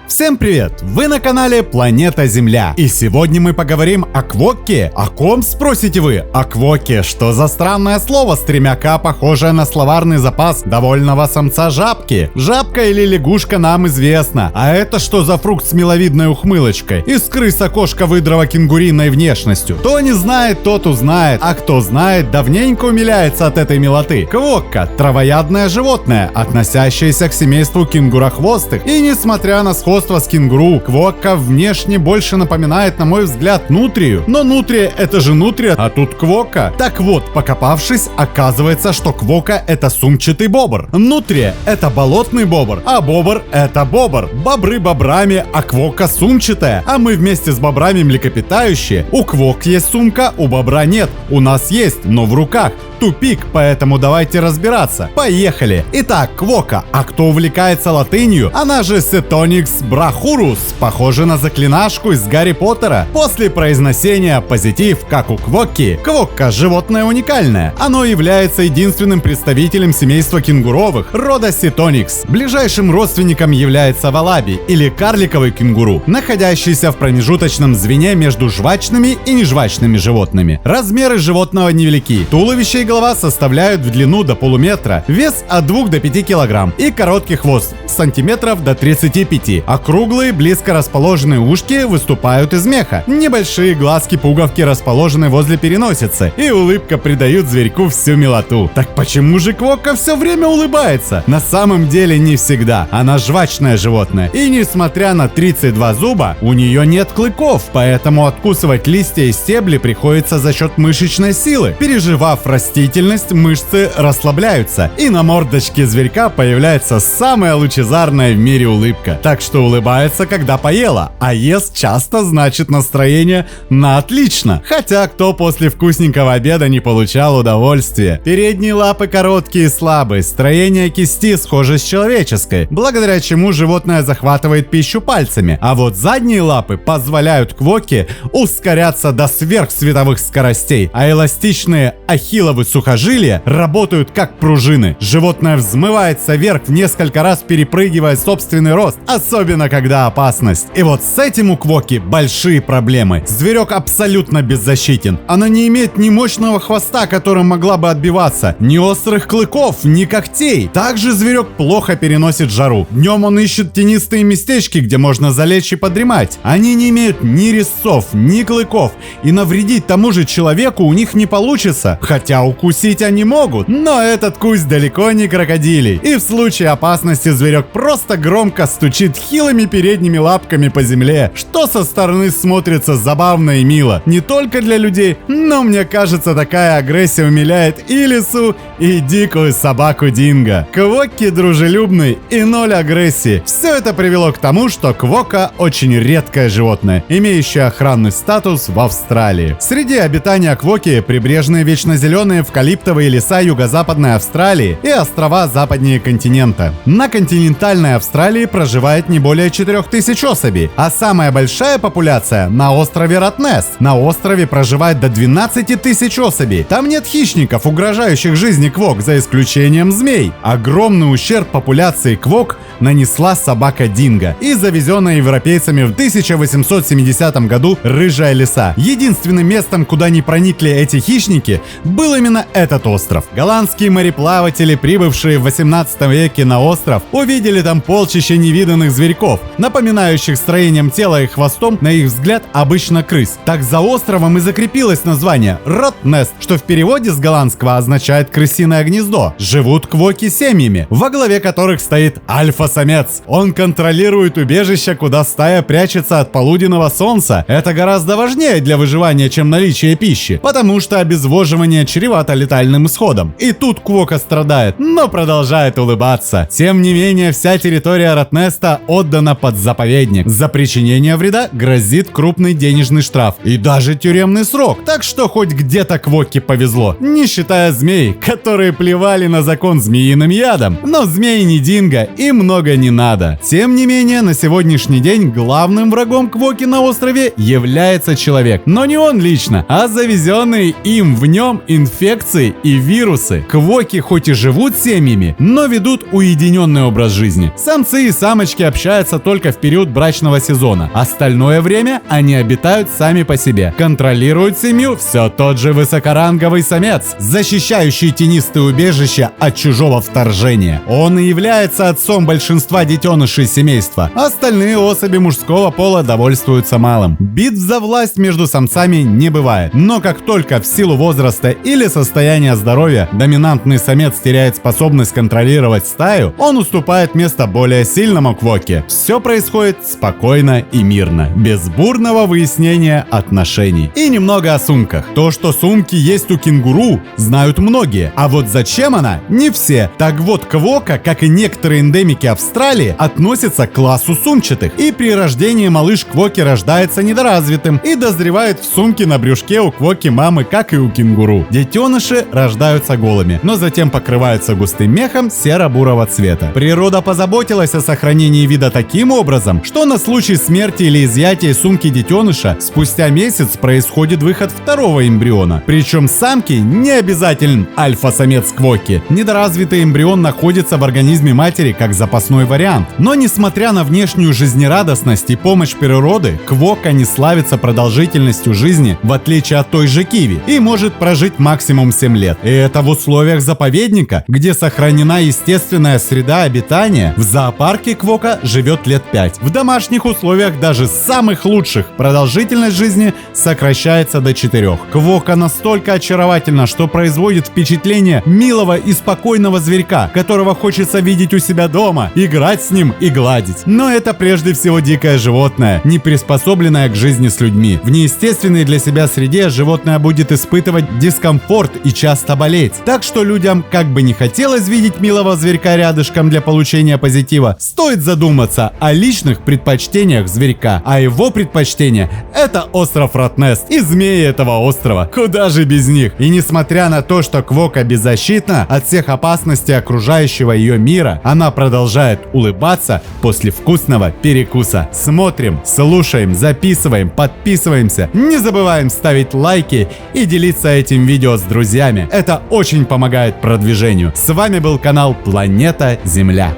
Всем привет! Вы на канале Планета Земля. И сегодня мы поговорим о квокке. О ком, спросите вы? О квокке. Что за странное слово с тремя «к», похожее на словарный запас довольного самца жабки? Жабка или лягушка нам известно. А это что за фрукт с миловидной ухмылочкой? Из крыса кошка выдрова кенгуриной внешностью. Кто не знает, тот узнает. А кто знает, давненько умиляется от этой милоты. Квокка – травоядное животное, относящееся к семейству кенгурохвостых. И несмотря на сходство с кенгуру, квокка внешне больше напоминает, на мой взгляд, нутрию. Но нутрия — это же нутрия, а тут квокка. Так вот, покопавшись, оказывается, что квокка — это сумчатый бобр. Нутрия — это болотный бобр, а бобр — это бобр. Бобры бобрами, а квокка сумчатая. А мы вместе с бобрами млекопитающие. У квок есть сумка, у бобра нет. У нас есть, но в руках. Тупик, поэтому давайте разбираться. Поехали. Итак, квокка. А кто увлекается латынью? Она же Сетоникс брахурус, похоже на заклинашку из Гарри Поттера. После произношения позитив, как у квокки. Квокка – животное уникальное. Оно является единственным представителем семейства кенгуровых, рода Сетоникс. Ближайшим родственником является валаби, или карликовый кенгуру, находящийся в промежуточном звене между жвачными и нежвачными животными. Размеры животного невелики. Туловище и голова составляют в длину до полуметра, вес от 2 до 5 килограмм и короткий хвост сантиметров до 35. Округлые, близко расположенные ушки выступают из меха. Небольшие глазки-пуговки расположены возле переносицы, и улыбка придает зверьку всю милоту. Так почему же квокка все время улыбается? На самом деле не всегда. Она жвачное животное, и несмотря на 32 зуба, у нее нет клыков, поэтому откусывать листья и стебли приходится за счет мышечной силы. Переживав растительность, мышцы расслабляются, и на мордочке зверька появляется самая лучезарная в мире улыбка. Так что улыбается, когда поела, а ест часто, значит настроение на отлично. Хотя кто после вкусненького обеда не получал удовольствия? Передние лапы короткие и слабые, строение кисти схоже с человеческой, благодаря чему животное захватывает пищу пальцами, а вот задние лапы позволяют квокке ускоряться до сверхсветовых скоростей, а эластичные ахилловы сухожилия работают как пружины. Животное взмывается вверх в несколько раз, перепрыгивая собственный рост, особенно когда опасность. И вот с этим у квокки большие проблемы. Зверек абсолютно беззащитен. Она не имеет ни мощного хвоста, которым могла бы отбиваться, ни острых клыков, ни когтей. Также зверек плохо переносит жару. Днем он ищет тенистые местечки, где можно залечь и подремать. Они не имеют ни резцов, ни клыков, и навредить тому же человеку у них не получится. Хотя укусить они могут, но этот кусь далеко не крокодилий. И в случае опасности зверек просто громко стучит хилыми передними лапками по земле, что со стороны смотрится забавно и мило. Не только для людей, но мне кажется, такая агрессия умиляет и лису, и дикую собаку динго. Квокки дружелюбный и ноль агрессии. Все это привело к тому, что квокка очень редкое животное, имеющее охранный статус в Австралии. Среди обитания квокки прибрежные вечнозеленые эвкалиптовые леса юго-западной Австралии и острова западнее континента. На континентальной Австралии проживает не более 4000 особей, а самая большая популяция на острове Ротнес. На острове проживает до 12 тысяч особей. Там нет хищников, угрожающих жизни квок, за исключением змей. Огромный ущерб популяции квок нанесла собака динго и завезенная европейцами в 1870 году рыжая лиса. Единственным местом, куда не проникли эти хищники, был именно этот остров. Голландские мореплаватели, прибывшие в 18 веке на остров, увидели там полчища невиданных зверьков, напоминающих строением тела и хвостом, на их взгляд, обычно крыс. Так за островом и закрепилось название Ротнес, что в переводе с голландского означает крысиное гнездо. Живут квокки семьями, во главе которых стоит альфа-самец. Он контролирует убежище, куда стая прячется от полуденного солнца. Это гораздо важнее для выживания, чем наличие пищи, потому что обезвоживание чревато летальным исходом. И тут квокка страдает, но продолжает улыбаться. Тем не менее, вся территория Ротнеста отдана под заповедник. За причинение вреда грозит крупный денежный штраф и даже тюремный срок. Так что хоть где-то квокке повезло, не считая змей, которые плевали на закон змеиным ядом. Но змеи не динго и много не надо. Тем не менее, на сегодняшний день главным врагом Квоки на острове является человек. Но не он лично, а завезенные им в нем инфекции и вирусы. Квоки хоть и живут семьями, но ведут уединенный образ жизни. Самцы и самочки общаются только в период брачного сезона. Остальное время они обитают сами по себе. Контролирует семью все тот же высокоранговый самец, защищающий тенистые убежища от чужого вторжения. Он и является отцом большинства детенышей семейства. Остальные особи мужского пола довольствуются малым. Битв за власть между самцами не бывает. Но как только в силу возраста или состояния здоровья доминантный самец теряет способность контролировать стаю, он уступает место более сильному Квоке. Все происходит спокойно и мирно, без бурного выяснения отношений. И немного о сумках. То, что сумки есть у кенгуру, знают многие. А вот зачем она, не все. Так вот, Квока, как и некоторые эндемики Австралии, относится к классу сумчатых. И при рождении малыш Квоки рождается недоразвитым и дозревает в сумке на брюшке у Квоки мамы, как и у кенгуру. Детеныши рождаются голыми, но затем покрываются густым мехом серо-бурого цвета. Природа позаботилась о сохранении вида таким образом, что на случай смерти или изъятия сумки детеныша спустя месяц происходит выход второго эмбриона. Причем самке не обязателен альфа-самец Квоки. Недоразвитый эмбрион находится в организме матери как запасной вариант. Но несмотря на внешнюю жизнерадостность и помощь природы, Квока не славится продолжительностью жизни, в отличие от той же киви, и может прожить максимум 7 лет. И это в условиях заповедника, где сохранена естественная среда обитания. В зоопарке Квока живет лет 5. В домашних условиях даже самых лучших продолжительность жизни сокращается до 4. Квока настолько очаровательна, что производит впечатление милого и спокойного зверька, которого хочется видеть у себя дома, играть с ним и гладить. Но это прежде всего дикое животное, не приспособленное к жизни с людьми. В неестественной для себя среде животное будет испытывать дискомфорт и часто болеть. Так что людям, как бы не хотелось видеть милого зверька рядышком для получения позитива, стоит задуматься о личных предпочтениях зверька. А его предпочтение — это остров Ротнест и змеи этого острова. Куда же без них? И несмотря на то, что Квока беззащитна от всех опасностей окружающего ее мира, она продолжает улыбаться после вкусного перекуса. Смотрим, слушаем, записываем, подписываемся. Не забываем ставить лайки и делиться этим видео с друзьями. Это очень помогает продвижению. С вами был канал Планета Земля.